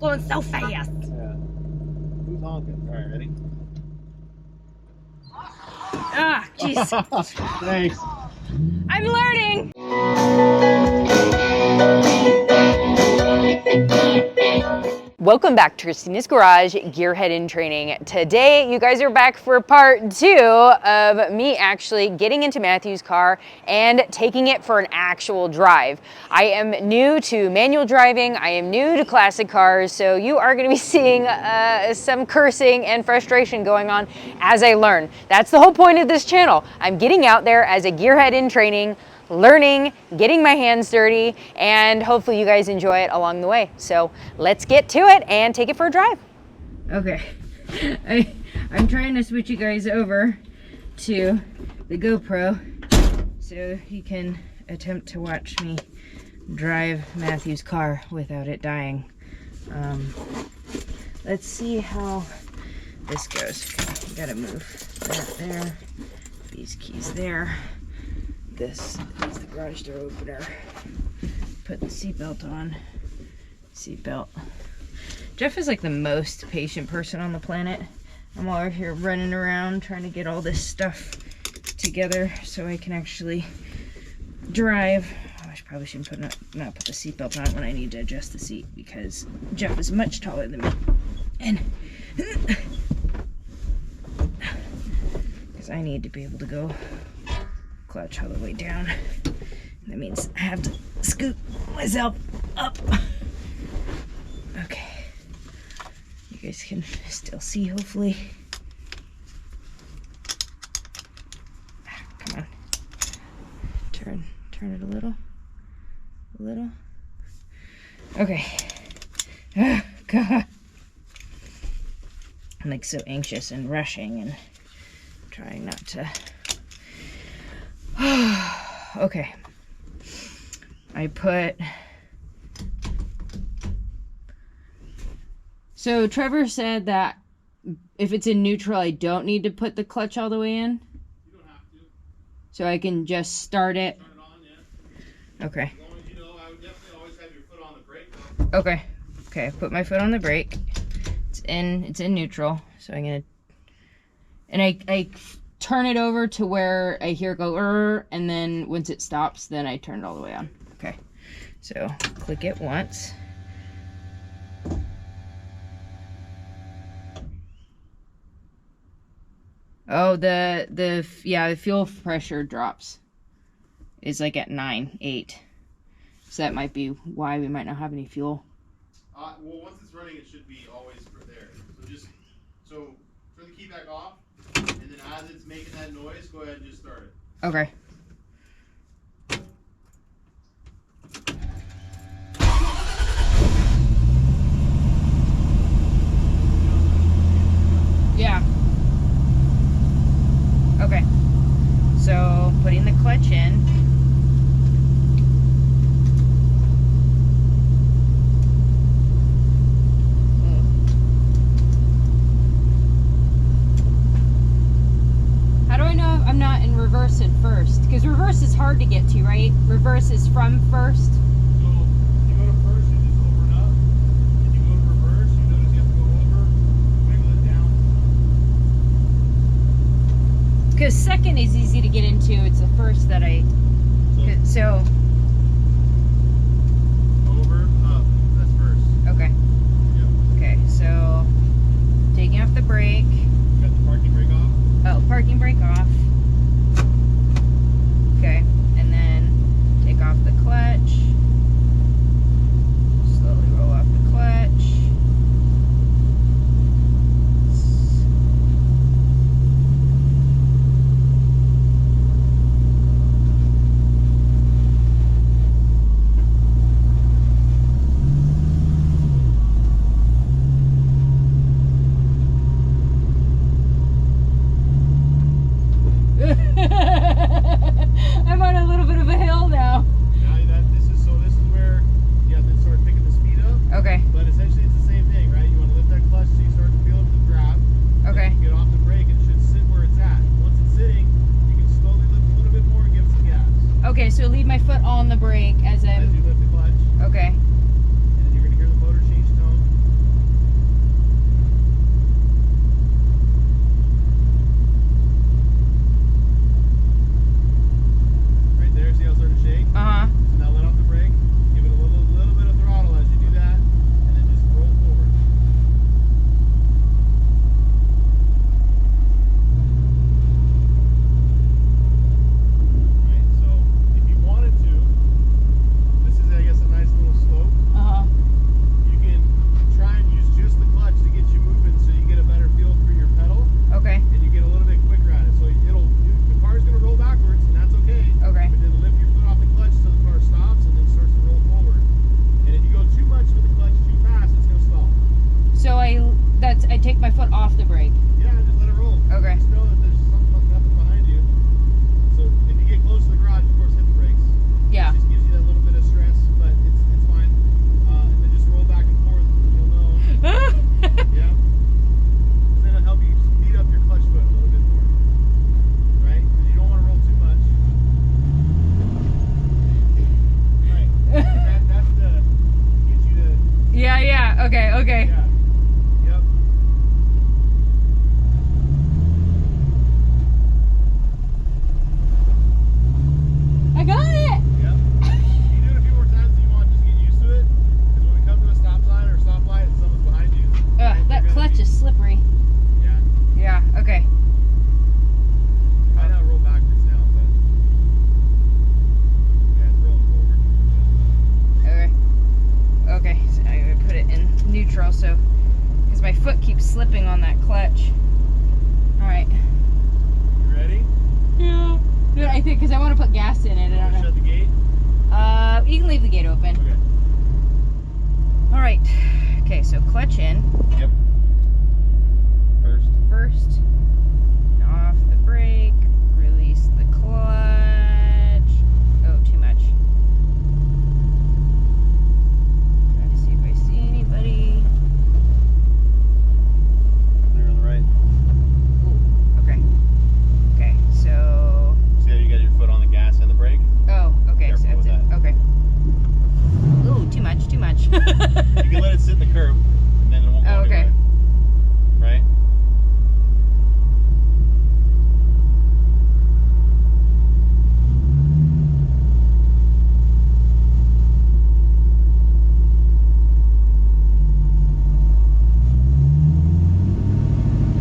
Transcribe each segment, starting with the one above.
Going so fast. Yeah. Who's honking? All right, ready? Ah, jeez. Thanks. I'm learning. Welcome back to Christina's Garage Gearhead in Training. Today, you guys are back for part 2 of me actually getting into Matthew's car and taking it for an actual drive. I am new to manual driving. I am new to classic cars, so you are going to be seeing some cursing and frustration going on as I learn. That's the whole point of this channel. I'm getting out there as a gearhead in training, learning, getting my hands dirty, and hopefully you guys enjoy it along the way. So let's get to it and take it for a drive. Okay, I'm trying to switch you guys over to the GoPro so you can attempt to watch me drive Matthew's car without it dying. Let's see how this goes. Okay, gotta move that there, these keys there. This is the garage door opener. Put the seatbelt on. Seatbelt. Jeff is like the most patient person on the planet. I'm all over here running around trying to get all this stuff together so I can actually drive. Oh, I probably shouldn't not put the seatbelt on when I need to adjust the seat because Jeff is much taller than me. And because I need to be able to go clutch all the way down. That means I have to scoot myself up. Okay. You guys can still see, hopefully. Come on. Turn it a little. A little. Okay. Oh, God. I'm like so anxious and rushing and trying not to. Okay. So Trevor said that if it's in neutral, I don't need to put the clutch all the way in. You don't have to. So I can just start it. Turn it on, yeah. Okay. As long as you know, I would definitely always have your foot on the brake though. Okay. Okay, put my foot on the brake. It's in neutral. So I'm gonna, and I turn it over to where I hear it go, and then once it stops, then I turn it all the way on. Okay, so click it once. Oh, the fuel pressure drops. It's like at 9.8. So that might be why we might not have any fuel. Well, once it's running, it should be always there. So turn the key back off. And then as it's making that noise, go ahead and just start it. Okay. Yeah. Okay. So putting the clutch in. I'm not in reverse at first, because reverse is hard to get to, right? Reverse is from first. So you go to first, you just over and up. If you go to reverse, you notice you have to go over, wiggle it down. Because second is easy to get into. It's the first that I. So. Over, up. That's first. Okay. Yep. Okay, so taking off the brake. Got the parking brake off. Oh, parking brake off. Okay, and then take off the clutch. Slowly roll off the clutch. I'm on a little bit of a hill now. This is where you have to start picking the speed up. Okay. But essentially it's the same thing, right? You want to lift that clutch so you start to feel it with the grab. Okay. Get off the brake and it should sit where it's at. Once it's sitting, you can slowly lift a little bit more and give it some gas. Okay, so leave my foot on the brake as As you lift the clutch. Okay. And then you're going to hear the motor change tone. take my foot off the brake. Yeah, just let it roll. Okay. Just know that there's nothing behind you. So if you get close to the garage, of course, hit the brakes. Yeah. It just gives you that little bit of stress, but it's fine. And then just roll back and forth. You'll know. Yeah. And then it'll help you speed up your clutch foot a little bit more. Right? Because you don't want to roll too much. Right. That's the get you to. Yeah. Okay. Yeah. Yep. I got it. Yep. You do it a few more times and you want to just get used to it. Because when we come to a stop sign or a stoplight and someone's behind you. Right, That clutch is slippery. Yeah. Yeah. Okay. Might not roll backwards now, but. Yeah, it's rolling forward. Okay. Okay. So I'm gonna put it in neutral, so because my foot keeps slipping on that clutch. All right. You ready? Yeah. I think because I want to put gas in it. I don't know. Shut the gate? You can leave the gate open. Okay. All right. Okay, so clutch in. Yep. First. Off the brake. Release the clutch. Oh, too much. Trying to see if I see anybody. Clear on the right. Ooh, okay. Okay, so. See how you got your foot on the gas and the brake? Oh, okay. Careful So with that's it. that. Okay. Ooh, too much. You can let it sit in the curb, and then it won't go Oh, okay. anywhere. Right?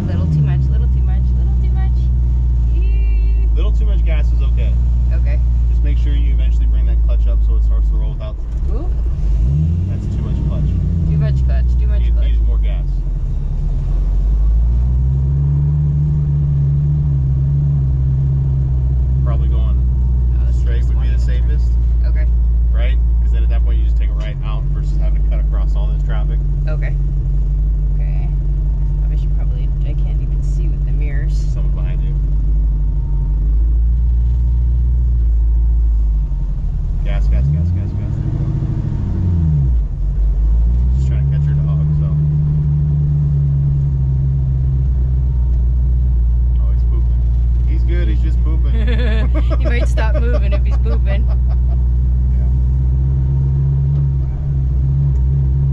Little too much. Eee. Little too much gas is okay. Okay. Just make sure you eventually bring that clutch up so it starts to roll without. Ooh, That's too much clutch. too much clutch. Needs more gas. Probably going straight would be the safest, Okay. right? Because then at that point you just take a right out versus having to cut across all this traffic. Okay. Okay. I can't even see with the mirrors. Someone behind you. Gas. Just trying to catch your dog, so. Oh, he's pooping. He's good, he's just pooping. He might stop moving if he's pooping. Yeah.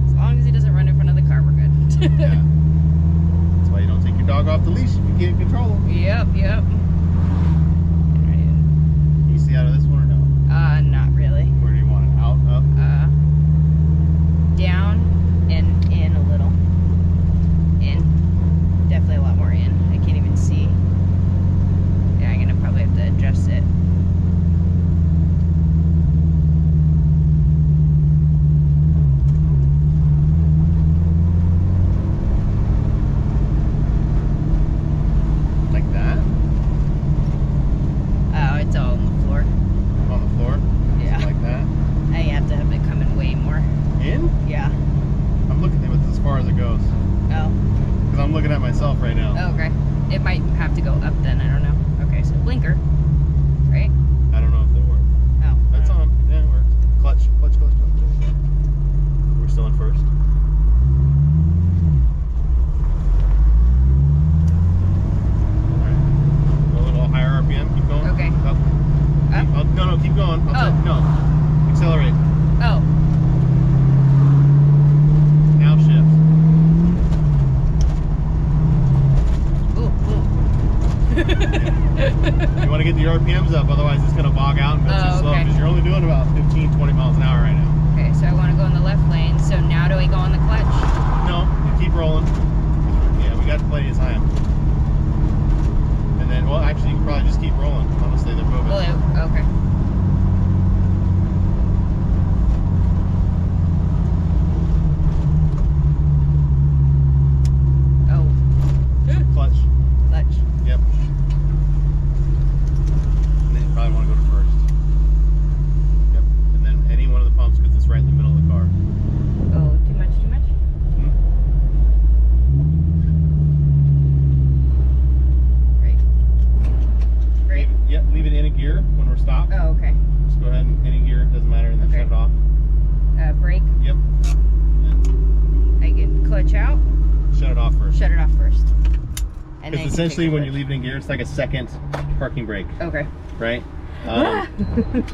As long as he doesn't run in front of the car, we're good. Yeah. That's why you don't take your dog off the leash if you can't control him. Yep. Can you see out of this one or no? Not really. Where do you want it? Out, up? Down and in a little. In. Definitely a lot more in. I can't even see. Yeah, I'm gonna probably have to adjust it. Like that? Oh, it's all on the floor. On the floor? Yeah. Like that? I have to have it coming way more. In? Yeah. I'm looking at it as far as it goes. Oh. Because I'm looking at myself right now. Oh, okay. It might have to go up then. I don't know. Okay, so blinker. Right? I don't know if they work. Oh. That's on. Yeah, it works. Clutch. We're still in first. Alright. Go a little higher RPM. Keep going. Okay. Up. Up? No, keep going. No. Accelerate. Oh. Now shift. You want to get the RPMs up, otherwise it's going to bog out and go too slow, because you're only doing about 15, 20 miles an hour right now. Okay, so I want to go in the left lane. So now do I go on the clutch? No, you keep rolling. Yeah, we got plenty of time. And then, well, actually, you can probably just keep rolling. Honestly, they're moving. Blue. Okay. Oh. Clutch. Clutch. Yep. And then you probably want to go to first. Yep. And then any one of the pumps, because it's right in the middle of the car. Oh, too much? stop. Oh, okay. Just go ahead and any gear, it doesn't matter, and then Okay. shut it off. Brake. Yep. I can clutch out. Shut it off first. Shut it off first. And Because then essentially when you leave it in gear, it's like a second parking brake, Okay. right?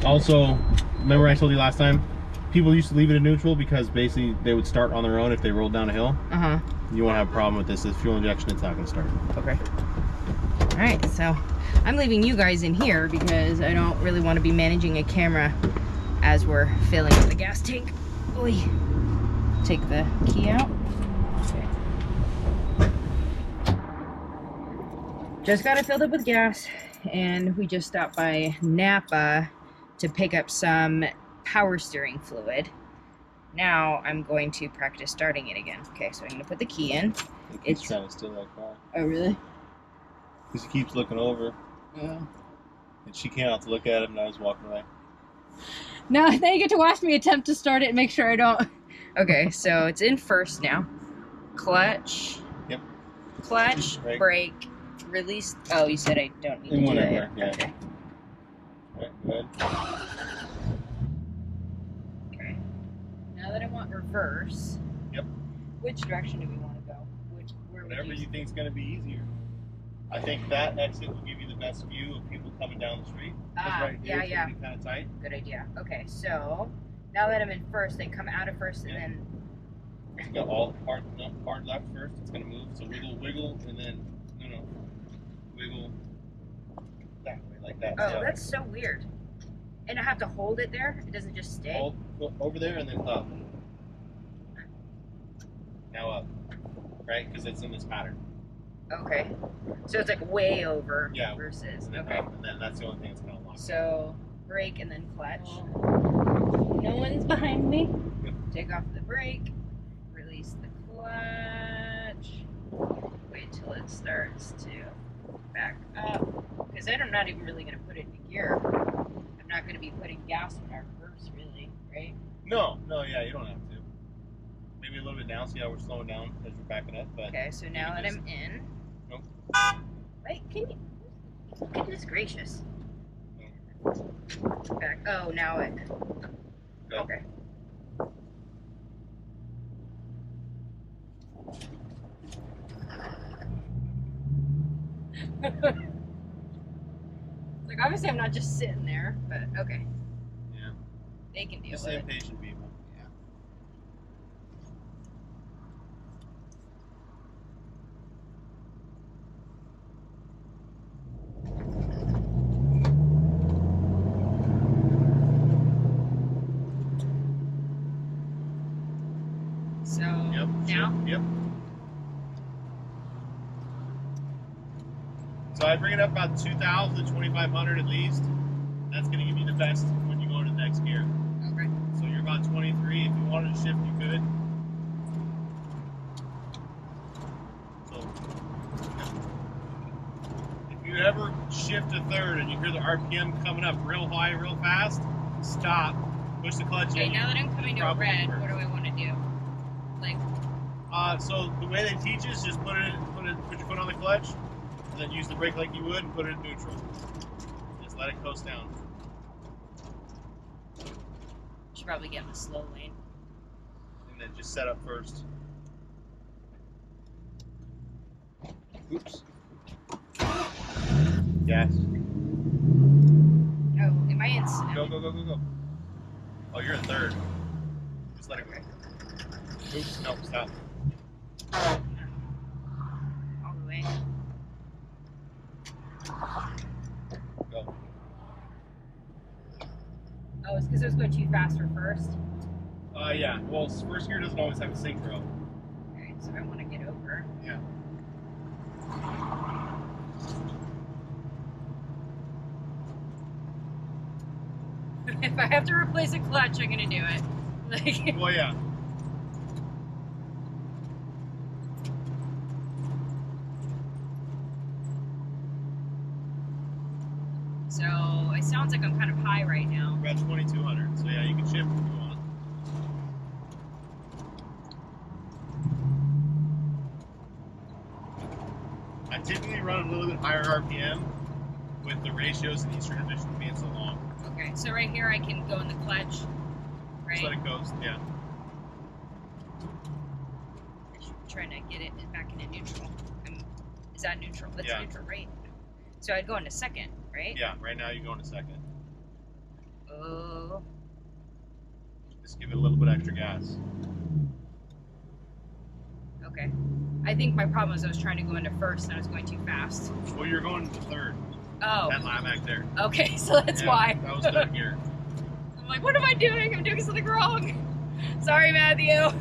Also, remember I told you last time, people used to leave it in neutral because basically they would start on their own if they rolled down a hill. Uh-huh. You won't have a problem with this. This fuel injection, it's not going to start. Okay. All right, so I'm leaving you guys in here because I don't really want to be managing a camera as we're filling up the gas tank. Oy. Take the key out. Okay. Just got it filled up with gas, and we just stopped by Napa to pick up some power steering fluid. Now I'm going to practice starting it again. Okay, so I'm going to put the key in. It's trying to steal that car. Oh, really? Because he keeps looking over. Oh. And she came out to look at him, and I was walking away. Now you get to watch me attempt to start it and make sure I don't. Okay, so it's in first now. Clutch. Yep. Clutch, brake, release. Oh, you said I don't need to do that yet. Yeah. Okay. Right, good. Okay. Now that I want reverse. Yep. Which direction do we want to go? Whatever you think is going to be easier. I think that exit will give you the best view of people coming down the street. Right here, yeah. Be kind of tight. Good idea. Okay, so now that I'm in first, they come out of first and then. You got all hard left first. It's going to move. So wiggle, and then wiggle that way like that. Oh, so that's so weird. And I have to hold it there. It doesn't just stay. Hold over there and then up. Now up, right? Because it's in this pattern. Okay. So it's like way over Yeah, versus. And then Okay. up, and then that's the only thing that's going to lock. So brake and then clutch. No one's behind me. Yep. Take off the brake. Release the clutch. Wait till it starts to back up. Because I'm not even really going to put it in gear. I'm not going to be putting gas in our reverse, really, right? No, yeah, you don't have to. Maybe a little bit down. See how we're slowing down as we're backing up. But okay, so now that I'm in. Nope. Wait, can you? Goodness gracious. Nope. Back. Oh, now it. Good. Okay. Like, obviously I'm not just sitting there, but okay. Yeah. They can deal Just with it. impatient people. Yeah. So, Yep. now? Yep. So I bring it up about 2,000 to 2,500 at least. That's going to give you the best when you go into the next gear. Okay. So you're about 23. If you wanted to shift, you could. So if you ever shift a third and you hear the RPM coming up real high, real fast, stop, push the clutch Okay, in. now that I'm coming to a red, what do I want to do? Like, so the way they teach is just put your foot on the clutch, and then use the brake like you would, and put it in neutral. Just let it coast down. should probably get in the slow lane. And then just set up first. Oops. Gas. Oh, am I in? Go. Oh, you're in third. Just let it go. Oops, no, stop. All the way. Go. Oh, it's because I was going too fast for first. Yeah. Well, first gear doesn't always have a synchro. Okay, so I want to get over. Yeah. If I have to replace a clutch, I'm gonna do it. Like. Well, yeah. So it sounds like I'm kind of high right now. We're at 2,200. So yeah, you can shift if you want. I typically run a little bit higher RPM with the ratios in these transmissions being so long. Okay, so right here I can go in the clutch, right? Just let it go, yeah. I'm trying to get it back into neutral. Is that neutral? That's Yeah. neutral, right? So I'd go into second, right? Yeah, right now you go into second. Oh. Just give it a little bit extra gas. Okay. I think my problem was I was trying to go into first and I was going too fast. Well, you're going to third. Oh. That line back there. Okay, so that's why. That was third gear. I'm like, what am I doing? I'm doing something wrong. Sorry, Matthew.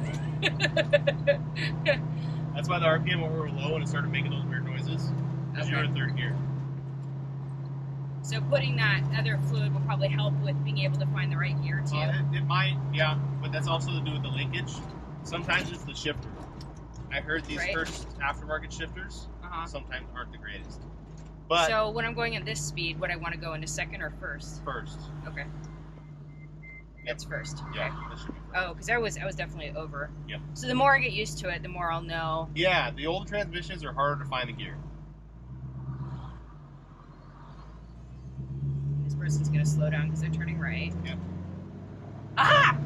That's why the RPM when we were low and it started making those weird noises. Because you're in third gear. So putting that other fluid will probably help with being able to find the right gear too. It might, yeah, but that's also to do with the linkage. Sometimes it's the shifter. I heard these first aftermarket shifters sometimes aren't the greatest. But so when I'm going at this speed, would I want to go into second or first? First. Okay. That's first. Yeah, okay. that should be first. Oh, because I was definitely over. Yep. So the more I get used to it, the more I'll know. Yeah, the old transmissions are harder to find the gear. This person's gonna slow down because they're turning right. Yep. Ah!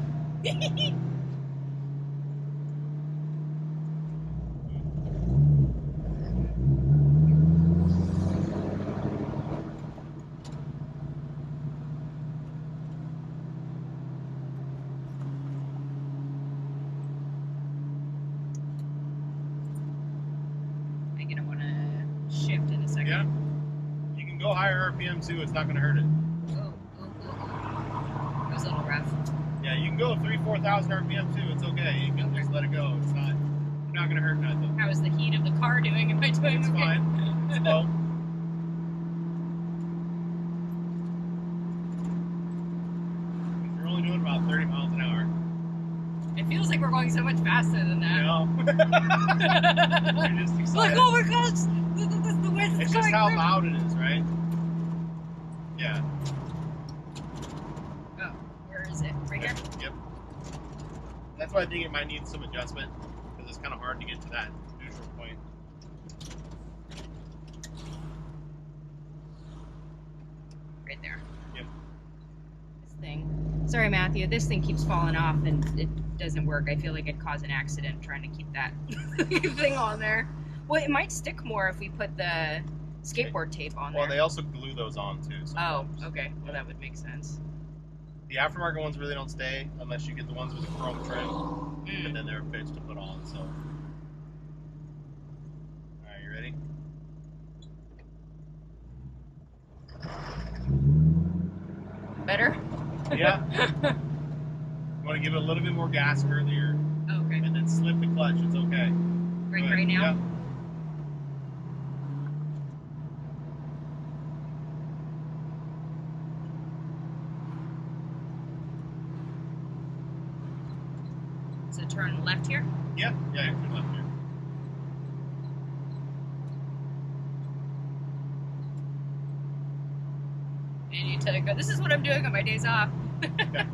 I'm gonna want to shift in a second. Yeah. You can go higher RPM too. It's not gonna hurt it. Oh. That was a little rough. Yeah, you can go 3,000-4,000 RPM too. It's okay. You can just let it go. It's not. You're not gonna hurt nothing. How is the heat of the car doing? Am I doing It's okay? fine. It's low. You're only doing about 30 miles an hour. It feels like we're going so much faster than that. No. You're just excited. Like, oh my gosh, the wind's It's going just how through. loud it is, right? Yeah. Oh, where is it? Right here? Yep. That's why I think it might need some adjustment, because it's kind of hard to get to that neutral point. Right there. Yep. This thing. Sorry, Matthew, this thing keeps falling off and it doesn't work. I feel like it'd cause an accident trying to keep that thing on there. Well, it might stick more if we put the skateboard tape on there. Well, they also glue those on too. Oh, Sometimes. okay. Well, that would make sense. The aftermarket ones really don't stay unless you get the ones with the chrome trim, and then they're a bitch to put on. So, all right, you ready? Better? Yeah. You want to give it a little bit more gas earlier, Okay. and then slip the clutch. It's okay. Right now? Yeah. So turn left here? Yeah, you turn left here. And you tell it, go, this is what I'm doing on my days off. Okay.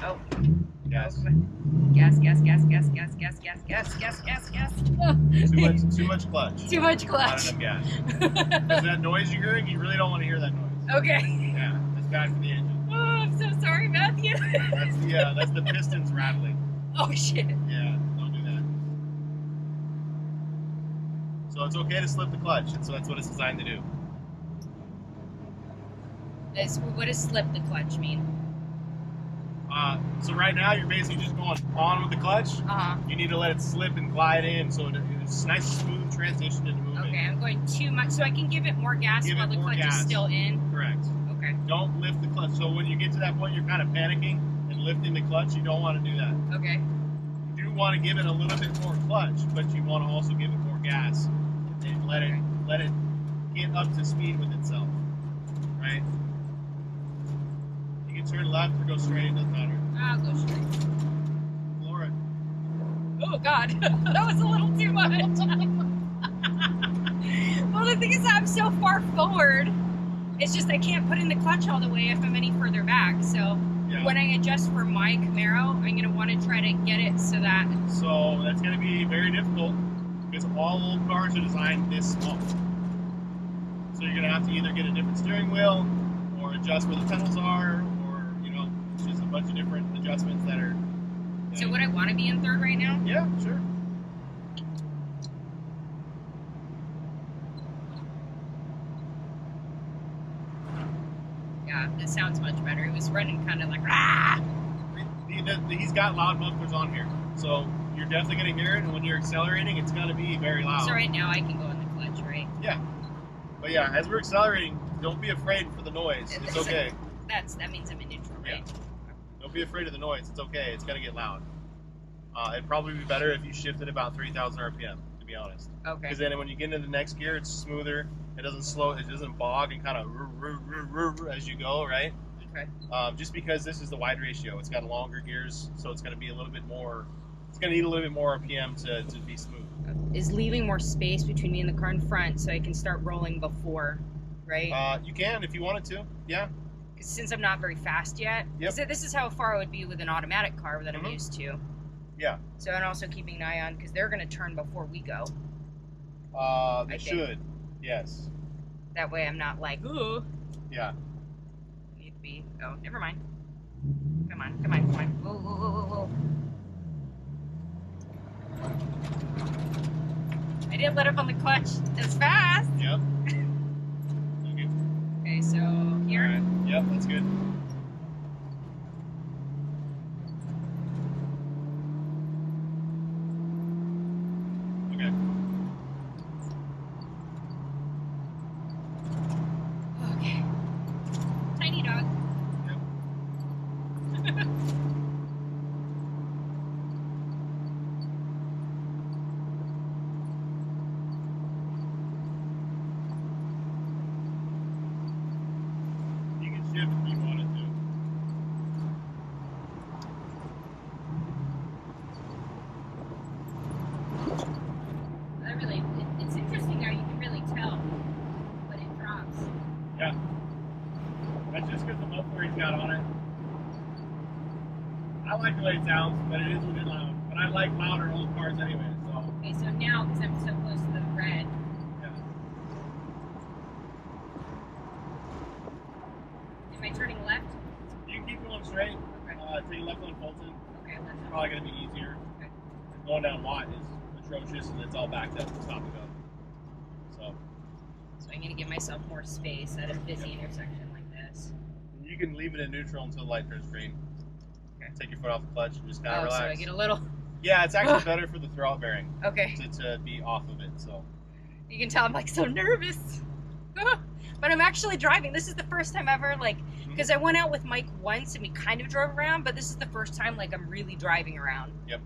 Oh. Gas. Gas, gas, gas, gas, gas, gas, gas, gas, gas, gas, gas. Too much clutch. Too much Not clutch. enough gas. Because that noise you're hearing, you really don't want to hear that noise. Okay. Yeah, that's bad for the engine. Oh, I'm so sorry, Matthew. That's the pistons rattling. Oh, shit. Yeah, don't do that. So it's okay to slip the clutch, and so that's what it's designed to do. What does slip the clutch mean? So right now you're basically just going on with the clutch. Uh-huh. You need to let it slip and glide in, so it's a nice smooth transition into moving. Okay, I'm going too much, so I can give it more gas Give while it the more clutch gas. is still in? Correct. Okay. Don't lift the clutch. So when you get to that point, you're kind of panicking and lifting the clutch. You don't want to do that. Okay. You do want to give it a little bit more clutch, but you want to also give it more gas and let it get up to speed with itself. Right? You can turn left or go straight. It doesn't matter. I'll go straight. Floor it. Oh, God. That was a little too much. Well, the thing is that I'm so far forward. It's just I can't put in the clutch all the way if I'm any further back, so... Yeah. when I adjust for my Camaro, I'm gonna want to try to get it so that. So that's gonna be very difficult because all old cars are designed this small. So you're gonna have to either get a different steering wheel, or adjust where the pedals are, or just a bunch of different adjustments that are. So would I want to be in third right now? Yeah, sure. Yeah, this sounds much better. It was running kind of like ah. He's got loud mufflers on here, so you're definitely gonna hear it. And when you're accelerating, it's gonna be very loud. So right now I can go in the clutch, right? Yeah. But yeah, as we're accelerating, don't be afraid for the noise. It's okay. That means I'm in neutral, right? Yeah. Don't be afraid of the noise. It's okay. It's gonna get loud. It'd probably be better if you shifted about 3,000 RPM, to be honest. Okay. Because then when you get into the next gear, it's smoother. It doesn't slow. It doesn't bog and kind of as you go, right? Okay. Just because this is the wide ratio, it's got longer gears, so it's going to be a little bit more. It's going to need a little bit more RPM to be smooth. Is leaving more space between me and the car in front so I can start rolling before, right? You can if you wanted to. Yeah. Because since I'm not very fast yet, Yep. this is how far I would be with an automatic car that I'm used to. Yeah. So I'm also keeping an eye on because they're going to turn before we go. They should. Yes. That way I'm not like, ooh. Yeah. Need to be. Oh, never mind. Come on, come on, come on. Whoa, whoa, whoa, whoa, whoa. I didn't let up on the clutch as fast. Yep. Okay. Okay, so here. All right. Yep, that's good. Okay. Okay. Tiny dog. Yep. You can shift if you wanted to. It's interesting how you can really tell when it drops. Yeah. That's just because the muffler he's got on it. I like the way it sounds, but it is a bit loud. But I like louder old cars anyway, so. Okay, so now, because I'm so close to the red, Yeah. am I turning left? You can keep going straight. Okay. Take a left on Fulton. Okay, left. It's probably going to be easier. Okay. Going down Watt is atrocious, and it's all backed up from stop and go. So So I'm going to give myself more space at a busy intersection like this. you can leave it in neutral until the light turns green. Okay. Take your foot off the clutch and just kind of Oh, relax. so I get a little... Yeah, it's actually better for the throttle bearing Okay. to be off of it. So You can tell I'm like so nervous. But I'm actually driving. This is the first time ever, like, because I went out with Mike once and we kind of drove around, but this is the first time, like, I'm really driving around. Yep.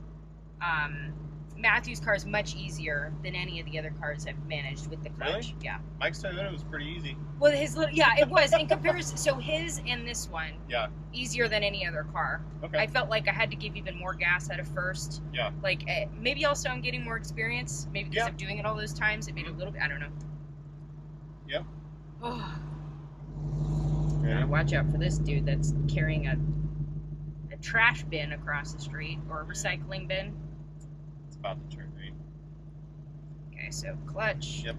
Matthew's car is much easier than any of the other cars I've managed with the clutch. Really? Yeah. Mike's Toyota was pretty easy. Well, yeah, it was in comparison. So his and this one, Yeah. easier than any other car. Okay. I felt like I had to give even more gas at a first. Yeah. Like maybe also I'm getting more experience. Maybe because Yeah. I'm doing it all those times, it made it a little bit. I don't know. Yep. Oh. Okay. Gotta watch out for this dude that's carrying a trash bin across the street or a recycling bin. It's about to turn green. Okay, so clutch. Yep.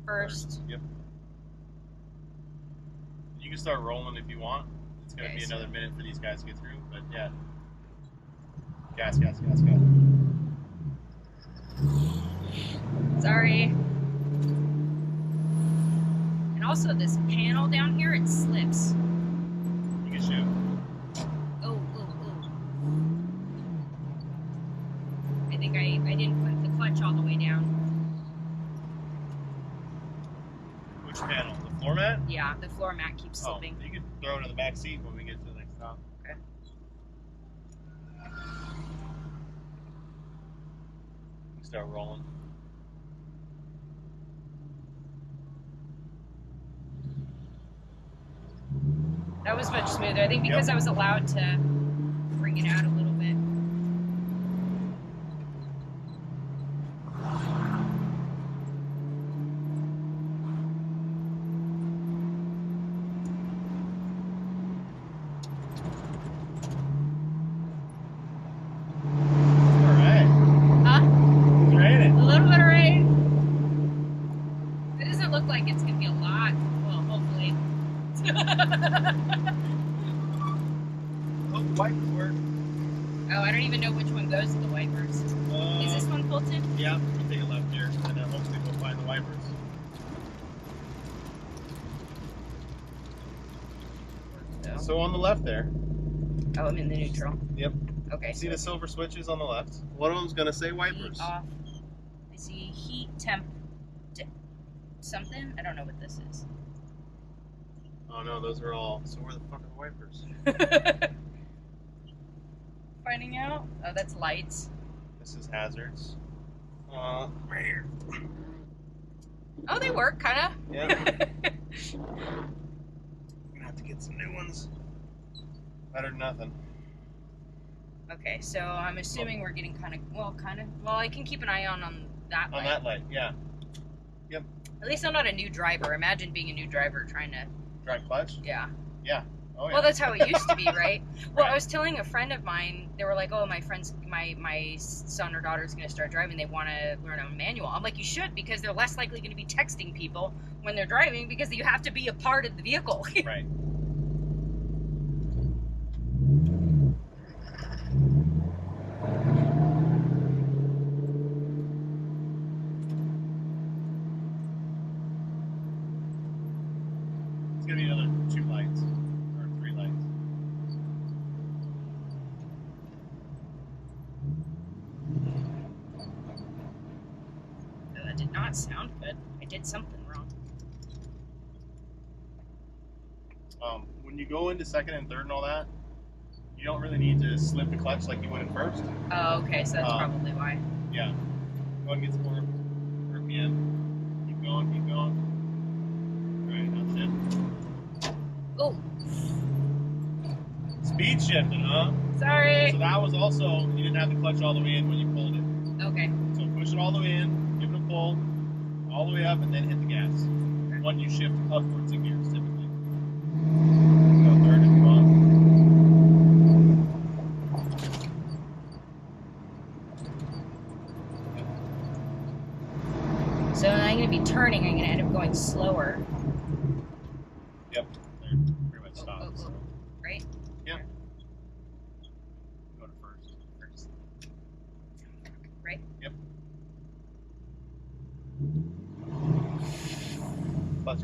First. Yep. You can start rolling if you want. It's going to Okay, be so- another minute for these guys to get through, but yeah. Gas, gas, gas, gas. Sorry. And also this panel down here, it slips. You can shoot. Oh. I think I didn't put the clutch all the way down. Which panel? The floor mat? Yeah, the floor mat keeps slipping. Oh, you can throw it in the back seat when we get to the next stop. Okay. You can start rolling. That was much smoother. I think because Yep. I was allowed to bring it out a little bit. Oh, the wipers work. Oh, I don't even know which one goes to the wipers. Is this one bolted? Yeah, you take a left here, and then hopefully we'll find the wipers. So on the left there. Oh, I'm in the neutral. Yep. Okay. See the silver switches on the left? One of them's going to say wipers. Heat off. I see heat, temp, something. I don't know what this is. Oh no, those are all. So where the fuck are the wipers? Finding out. Oh, that's lights. This is hazards. Right here. Oh, they work, kind of. Yeah. Gonna have to get some new ones. Better than nothing. Okay, so I'm assuming we're getting kind of. Well, I can keep an eye on that light. On that light, yeah. Yep. At least I'm not a new driver. Imagine being a new driver trying to. Drive clutch? Yeah. Yeah. Oh, yeah. Well, that's how it used to be, right? Well, Right. I was telling a friend of mine, they were like, oh, my son or daughter's going to start driving. They want to learn a manual. I'm like, you should, because they're less likely going to be texting people when they're driving because you have to be a part of the vehicle. Right. It's going to be another 2 lights. Or 3 lights. That did not sound good. I did something wrong. When you go into second and third and all that, you don't really need to slip the clutch like you would in first. Oh, okay, so that's probably why. Yeah. Go and get some more RPM. Keep going, keep going. Alright, that's it. Oh, Speed shifting, huh? sorry. So that was also, you didn't have the clutch all the way in when you pulled it. Okay. So push it all the way in, give it a pull, all the way up, and then hit the gas. When you shift upwards in gears, typically. So third if you want. So I'm going to be turning. I'm going to end up going slower. Yep, there, pretty much stops. Oh. Right? Yep. Go to first. Right? Yep. Clutch.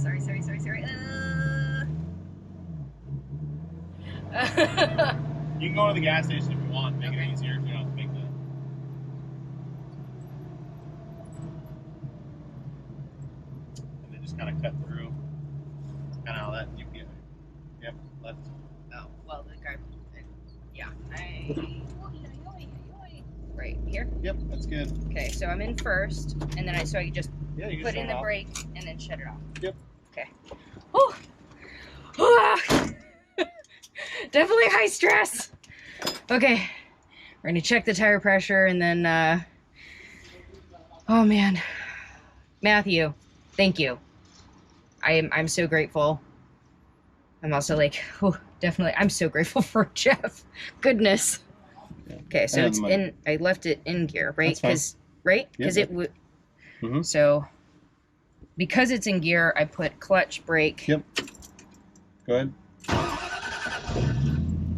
Sorry. You can go to the gas station if you want, make Okay. it easier, you know, make the. And then just kind of cut through. Kind of how that you get. Yep, left. Oh, well, the guy. Yeah. Right here? Yep, that's good. Okay, so I'm in first, and then I just Yeah, you can put shut in it the off. brake and then shut it off. Yep. Okay. Oh! Definitely high stress. Okay, we're gonna check the tire pressure and then, oh man. Matthew, thank you. I'm so grateful. I'm also like, oh, definitely, I'm so grateful for Jeff. Goodness. Okay, so it's in, I left it in gear, right? That's fine. Because it would, Mm-hmm. so because it's in gear, I put clutch, brake. Yep. Go ahead.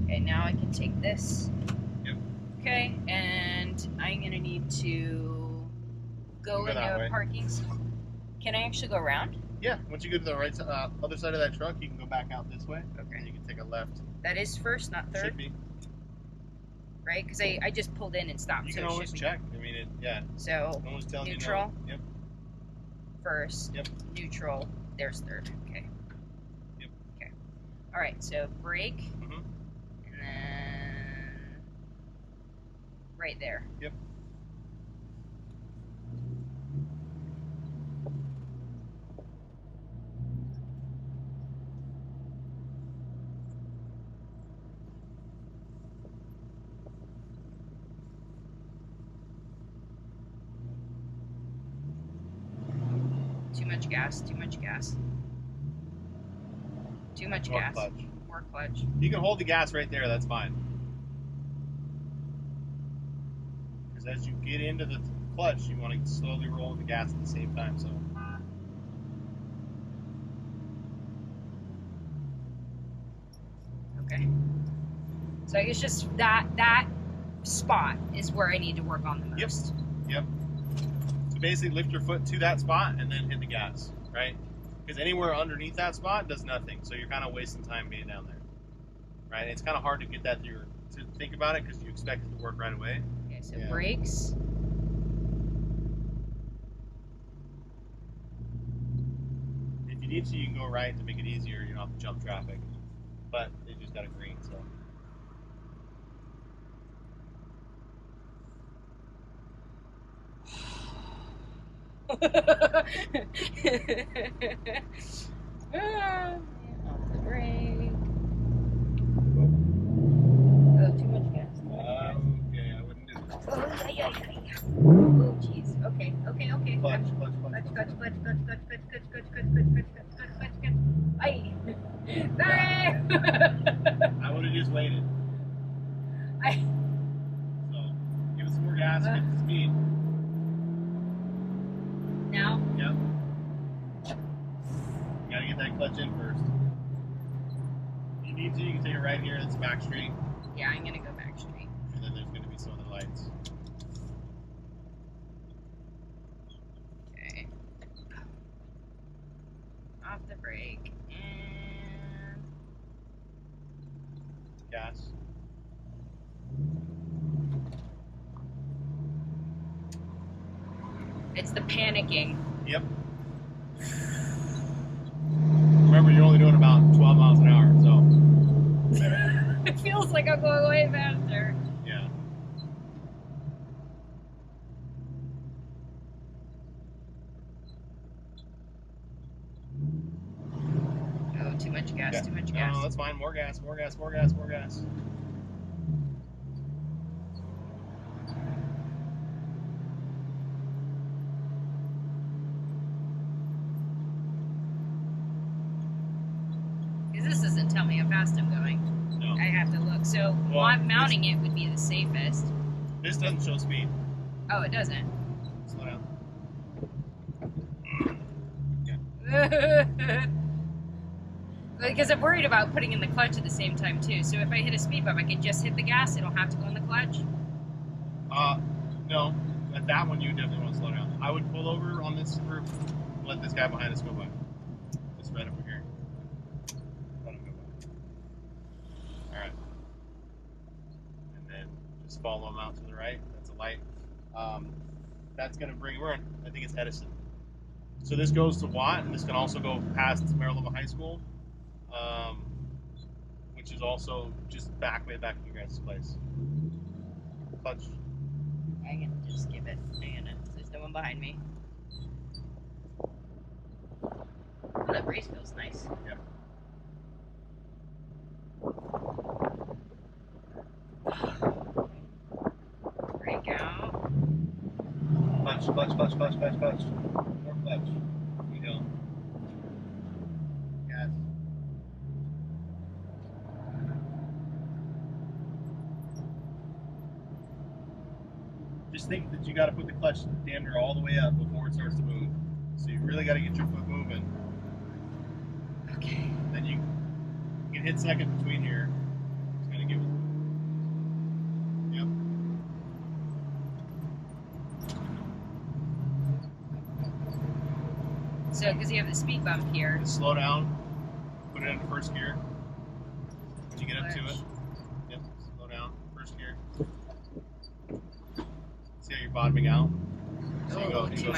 Okay, now I can take this. Yep. Okay, and I'm gonna need to go that into way. a parking. Can I actually go around? Yeah, once you go to the right side, other side of that truck, you can go back out this way. Okay. And you can take a left. That is first, not third, Should be. right? Because I just pulled in and stopped. You so can it always should be. check. I mean, yeah. So No one's telling neutral. you no. Yep. first, Yep. neutral, there's third. Okay. Yep. Okay. All right. So brake, Mm-hmm. and then right there. Yep. Too much gas. Too much gas. Too much More gas. clutch. More clutch. You can hold the gas right there. That's fine. Because as you get into the clutch, you want to slowly roll the gas at the same time. So Okay. So I guess just that spot is where I need to work on the most. Yep. So basically lift your foot to that spot and then hit the gas, right? Because anywhere underneath that spot does nothing. So you're kind of wasting time being down there, right? It's kind of hard to get that to think about it because you expect it to work right away. Okay, so brakes. If you need to, you can go right to make it easier. You don't have to jump traffic. But they just got a green, so. Off the brake. Oh, too much gas. Okay, I wouldn't do it. Oh, yeah. Oh, jeez. Okay. Clutch. Aye. Sorry. I would have just waited. So, give it some more gas, get the speed. Now? Yep. You gotta get that clutch in first. If you need to, you can take it right here. That's back street. Yeah, I'm gonna go back straight. And then there's gonna be some other lights. Okay. Off the brake and Gas. it's the panicking. Yep. Remember, you're only doing about 12 miles an hour, so. It feels like I'm going way faster. Yeah. Oh, too much gas, Yeah. too much gas. No, that's fine. More gas. Because this doesn't tell me how fast I'm going. No. I have to look. So Well, mounting it would be the safest. This doesn't show speed. Oh, it doesn't. Slow down. Because I'm worried about putting in the clutch at the same time too. So if I hit a speed bump, I can just hit the gas. I don't have to go in the clutch. No. At that one, you definitely want to slow down. I would pull over on this group and let this guy behind us go by. Just right over here. Let him go by. Alright. And then just follow him out to the right. That's a light. That's going to bring, I think it's Edison. So this goes to Watt, and this can also go past Maryland High School, which is also just way back in your guys' place. Clutch. I'm gonna just give it. There's no one behind me. Oh, that brace feels nice. Yep. Brake out. Clutch. More clutch. You go. Gas. Just think that you got to put the clutch damn near all the way up before it starts to move. So you really got to get your foot moving. Okay. Then you can hit second between here. Just gotta give it. Yep. So, because you have the speed bump here. Slow down. Put it into first gear. When you get up to it. Yep. Slow down. First gear. See how you're bottoming out? So you go, Too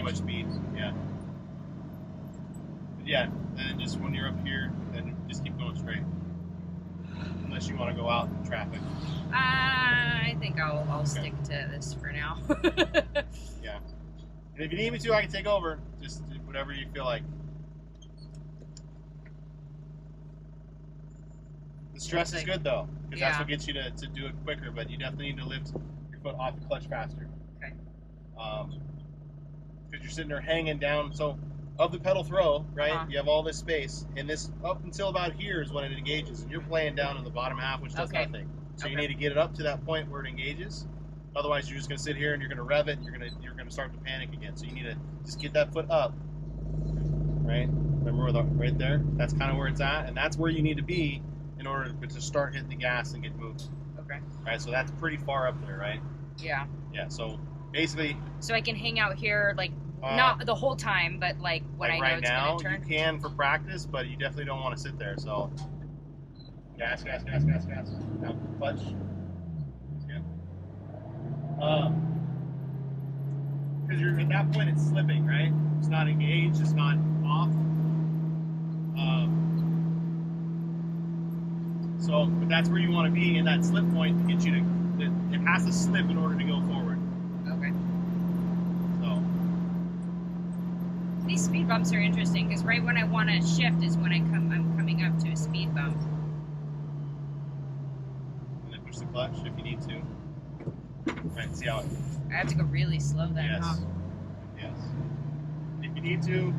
much speed. Yeah. But yeah, and then just when you're up here, then just keep going straight. Unless you want to go out in traffic. I think I'll stick to this for now. Yeah. And if you need me to, I can take over. Just do whatever you feel like. The stress is good though, because that's what gets you to do it quicker. But you definitely need to lift your foot off the clutch faster. Okay. Because you're sitting there hanging down. So of the pedal throw, right? You have all this space, and this up until about here is when it engages, and you're playing down in the bottom half, which does nothing. So you need to get it up to that point where it engages. Otherwise, you're just going to sit here and you're going to rev it, and you're going to start to panic again. So you need to just get that foot up, right? Remember right there? That's kind of where it's at, and that's where you need to be in order to start hitting the gas and get moved. Okay. Right, so that's pretty far up there, right? Yeah. Yeah, so basically... So I can hang out here, like, not the whole time, but, like, when I know right it's now, going to turn? you can for practice, but you definitely don't want to sit there, so... Gas, gas, gas, gas, gas. Now, clutch. Yeah. Because you're at that point, it's slipping, right? It's not engaged, it's not off. So, but that's where you want to be in that slip point to get you to. It has to slip in order to go forward. Okay. So. These speed bumps are interesting because right when I want to shift is when I'm coming up to a speed bump. And then push the clutch if you need to. Right, see how it. I have to go really slow then, Yes. huh? Yes. If you need to, you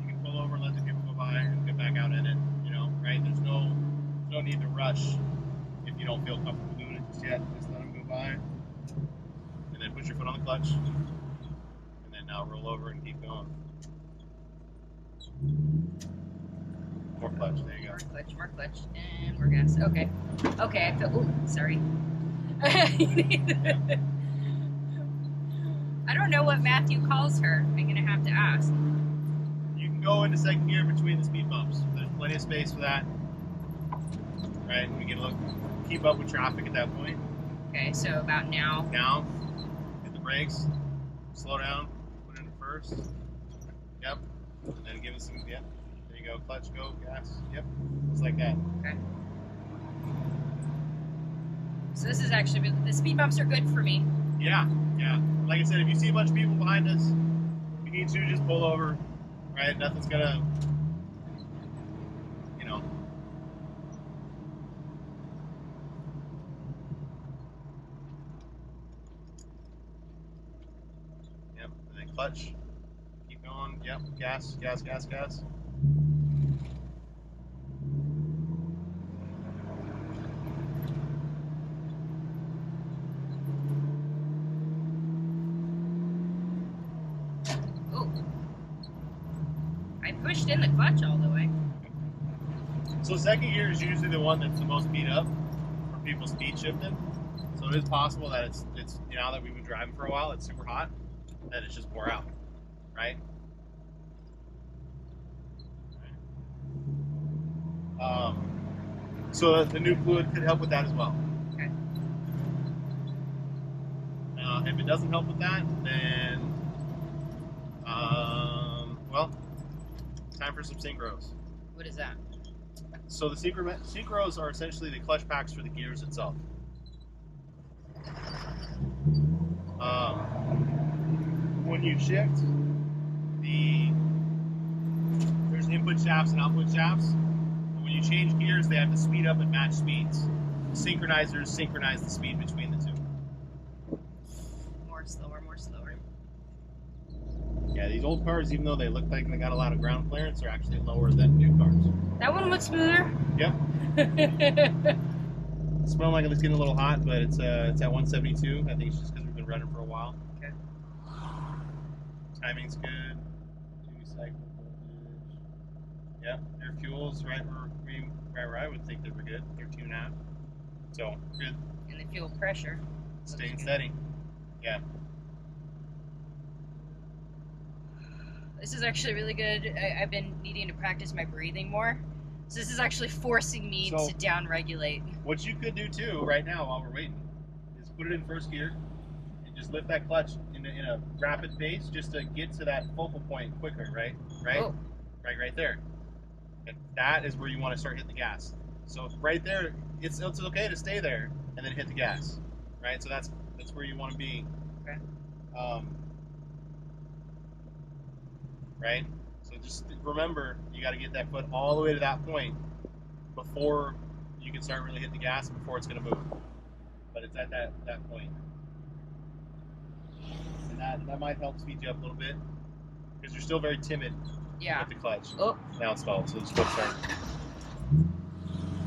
can pull over and let the people go by and get back out in it. You know, right? There's no need to rush if you don't feel comfortable doing it just yet. Just let them go by. And then put your foot on the clutch. And then now roll over and keep going. More clutch, there you go. More clutch, and more gas. Okay. Okay, I feel, ooh, sorry. I don't know what Matthew calls her. I'm gonna have to ask. You can go into second gear between the speed bumps. There's plenty of space for that. Right, we can keep up with traffic at that point. Okay, so about now. Now, hit the brakes, slow down, put it in first. Yep, and then give it some, yep. There you go, clutch, go, gas, yep, just like that. Okay. So this is actually, the speed bumps are good for me. Yeah, yeah. Like I said, if you see a bunch of people behind us, if you need to, just pull over, right? Nothing's gonna, you know. Yep, and then clutch. Keep going, yep, gas, gas, gas, gas. Pushed in the clutch all the way. So second gear is usually the one that's the most beat up for people speed shifting. So it is possible that it's now that we've been driving for a while, it's super hot, that it's just wore out, right? So the new fluid could help with that as well. Okay. If it doesn't help with that, then well, time for some synchros. What is that? So the synchros are essentially the clutch packs for the gears itself. When you shift, there's input shafts and output shafts. And when you change gears, they have to speed up and match speeds. Synchronizers synchronize the speed between the two. More slower, more slower. Yeah, these old cars, even though they look like they got a lot of ground clearance, are actually lower than new cars. That one looks smoother. Yep. Smelling like it's getting a little hot, but it's at 172. I think it's just because we've been running for a while. Okay. Timing's good. 2 cycle voltage. Yep. Air fuel's right where I would think they were good. 13.5. So good. And the fuel pressure. Staying steady. Yeah. This is actually really good. I've been needing to practice my breathing more. So this is actually forcing me to down-regulate. What you could do too, right now while we're waiting, is put it in first gear and just lift that clutch in a rapid pace just to get to that focal point quicker, right? Right? Oh. Right there. And that is where you want to start hitting the gas. So right there, it's okay to stay there and then hit the gas, right? So that's where you want to be. Okay. Right? So just remember, you got to get that foot all the way to that point before you can start really hitting the gas, before it's going to move. But it's at that point. And that might help speed you up a little bit, because you're still very timid with the clutch. Oh. Now it stalls, so just go start.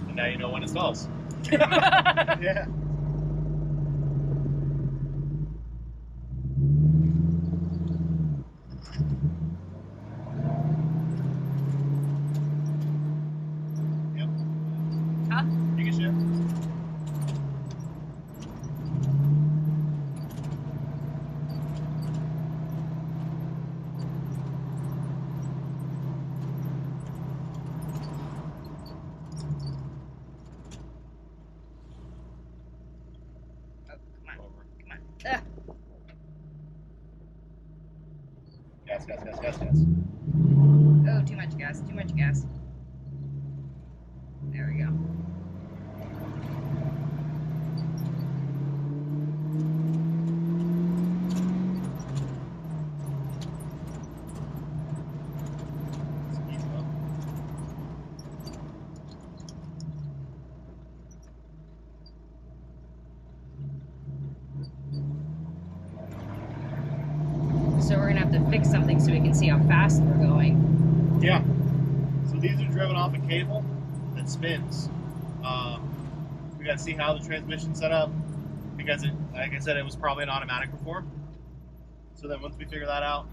And now you know when it stalls. Yeah. Huh? gas. Oh, too much gas, too much gas. There we go. So we're gonna have to fix something so we can see how fast we're going. Yeah. So these are driven off a cable that spins. We got to see how the transmission's set up because, like I said, it was probably an automatic before. So then once we figure that out,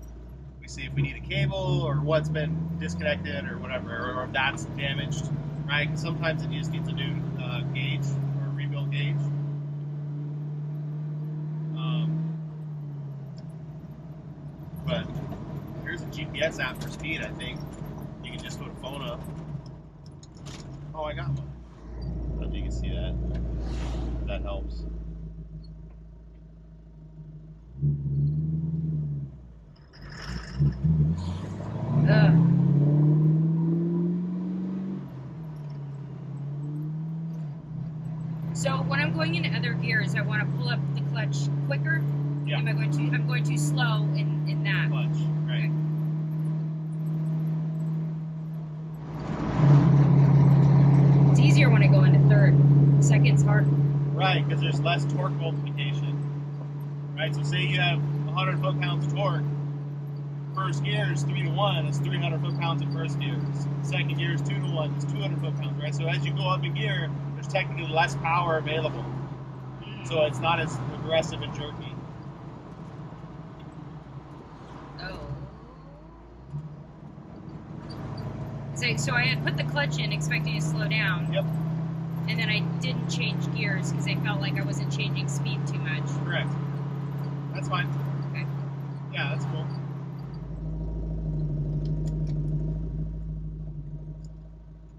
we see if we need a cable or what's been disconnected or whatever, or if that's damaged, right? 'Cause sometimes it just needs a new gauge or a rebuilt gauge. But here's a GPS app for speed, I think. You can just put a phone up. Oh, I got one. I don't know if you can see that. That helps. So when I'm going into other gears, I want to pull up the clutch quicker. Yeah. Am I going to? I'm going too slow in that. Clutch, right? Okay. It's easier when I go into third. Second's hard. Right, because there's less torque multiplication. Right, so say you have 100 foot-pounds of torque. First gear is 3 to 1. It's 300 foot-pounds in first gear. Second gear is 2 to 1. It's 200 foot-pounds, right? So as you go up in gear, there's technically less power available. So it's not as aggressive and jerky. Oh. So I had put the clutch in expecting to slow down. Yep. And then I didn't change gears because I felt like I wasn't changing speed too much. Correct. That's fine. Okay. Yeah, that's cool.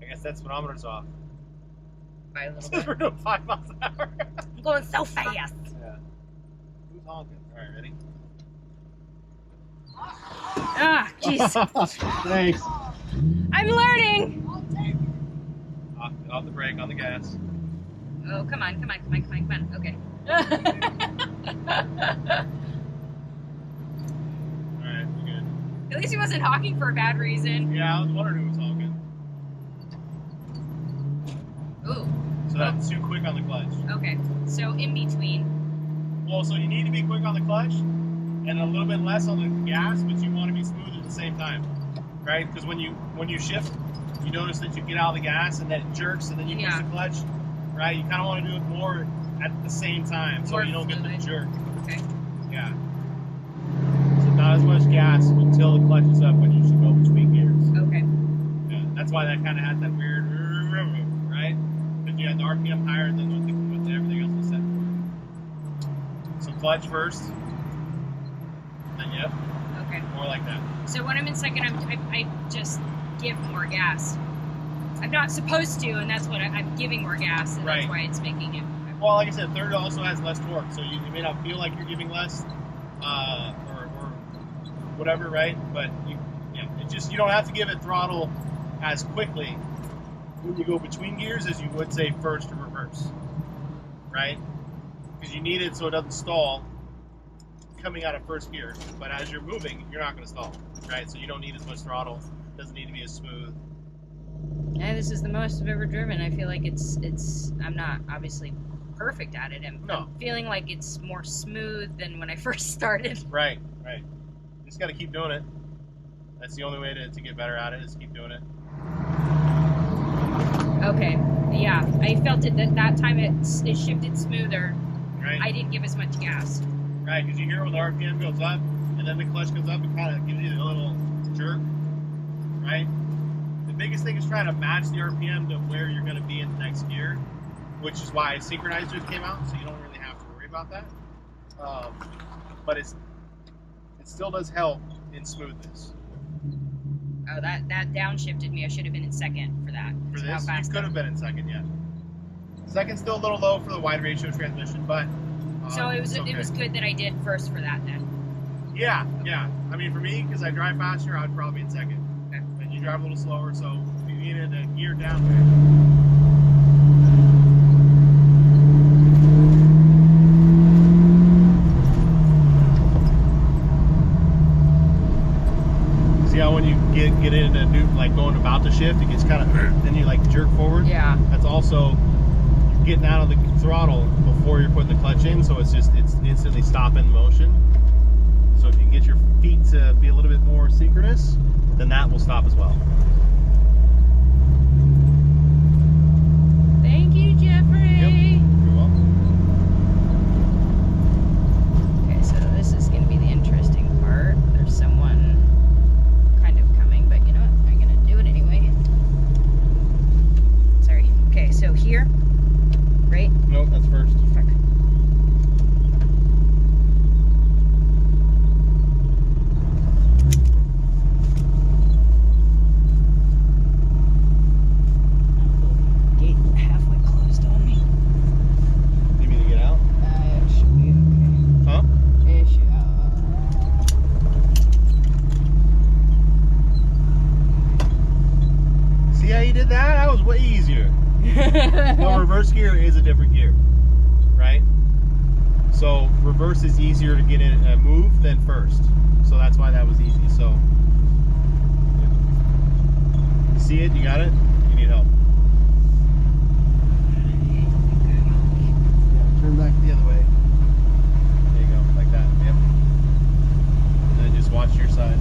I guess that speedometer's off. By a little Since bit. we're doing 5 miles an hour. I'm going so fast. Yeah. Who's honking? All right, ready? Ah, jeez. Thanks. I'm learning. Off the brake, on the gas. Oh, come on. Okay. Alright, we're good. At least he wasn't honking for a bad reason. Yeah, I was wondering who was honking. Ooh. So that's too quick on the clutch. Okay. So in between. Well, so you need to be quick on the clutch and a little bit less on the gas, but you want to be smooth at the same time. Right? Because when you shift, you notice that you get out of the gas and then it jerks and then you push the clutch. Right? You kind of want to do it more at the same time so you don't get the jerk. Okay. Yeah. So not as much gas until the clutch is up when you should go between gears. Okay. Yeah. That's why that kind of had that weird, right? Because you had the RPM higher than what everything else was set for. So clutch first. Then yep. Okay. More like that. So when I'm in second, I just give more gas. I'm not supposed to, and that's what I'm giving more gas, and that's why it's making it. Well, like I said, third also has less torque, so you may not feel like you're giving less, or whatever, right? But you don't have to give it throttle as quickly when you go between gears as you would say first or reverse, right? Because you need it so it doesn't stall coming out of first gear. But as you're moving, you're not going to stall, right? So you don't need as much throttle. It doesn't need to be as smooth. Yeah, this is the most I've ever driven. I feel like it's. I'm not obviously perfect at it. I'm feeling like it's more smooth than when I first started. Right. Just got to keep doing it. That's the only way to get better at it, is keep doing it. Okay. Yeah, I felt it that time. It shifted smoother. Right. I didn't give as much gas. Right, because you hear when the RPM goes up, and then the clutch goes up, it kind of gives you a little jerk. Right. The biggest thing is trying to match the RPM to where you're going to be in the next gear, which is why synchronizers came out, so you don't really have to worry about that. But it still does help in smoothness. Oh, that downshifted me. I should have been in second for that. For this, you could have been in second, yeah. Second's still a little low for the wide ratio transmission, but so it was okay. It was good that I did first for that then. Yeah. I mean, for me, because I drive faster, I'd probably be in second. Okay. And you drive a little slower, so you need a gear down there. See how when you get into new, like going about to shift, it gets kind of, then you like jerk forward. Yeah. That's also getting out of the throttle before you're putting the clutch in, so it's instantly stopping motion. So if you can get your feet to be a little bit more synchronous, then that will stop as well. Thank you, Jeffrey. Yep. You're welcome. Okay, so this is going to be the interesting part. There's someone kind of coming, but you know what? I'm going to do it anyway. Sorry. Okay, so here, right? Nope, that's first. Fuck. Gate halfway closed on me. You mean to get out? It should be okay. Huh? It should, See how you did that? That was way easier. Well, reverse gear is a different gear, right? So reverse is easier to get in a move than first. So that's why that was easy. So you see it? You got it? You need help. Yeah, turn back the other way. There you go, like that. Yep. And then just watch your side.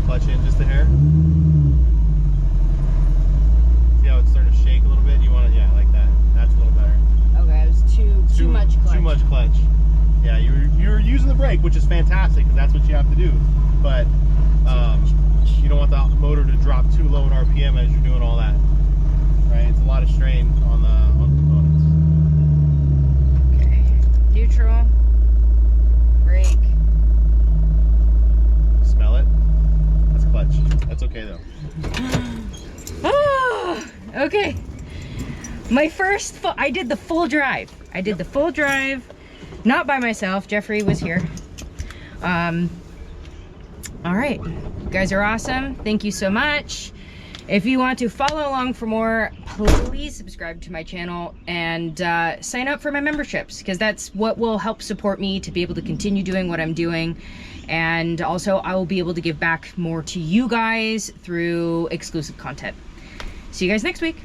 Clutch in just a hair. See how it's starting to shake a little bit? You want to, yeah, like that. That's a little better. okay, it was too much clutch. Too much clutch. Yeah, you're using the brake, which is fantastic because that's what you have to do. But you don't want the motor to drop too low in RPM as you're doing all that. Right? It's a lot of strain on the components. Okay, neutral, brake. Smell it? That's clutch. That's okay though. Oh, okay. My first, I did the full drive. I did the full drive, not by myself. Jeffrey was here. All right, you guys are awesome. Thank you so much. If you want to follow along for more, please subscribe to my channel and sign up for my memberships, because that's what will help support me to be able to continue doing what I'm doing. And also I will be able to give back more to you guys through exclusive content. See you guys next week.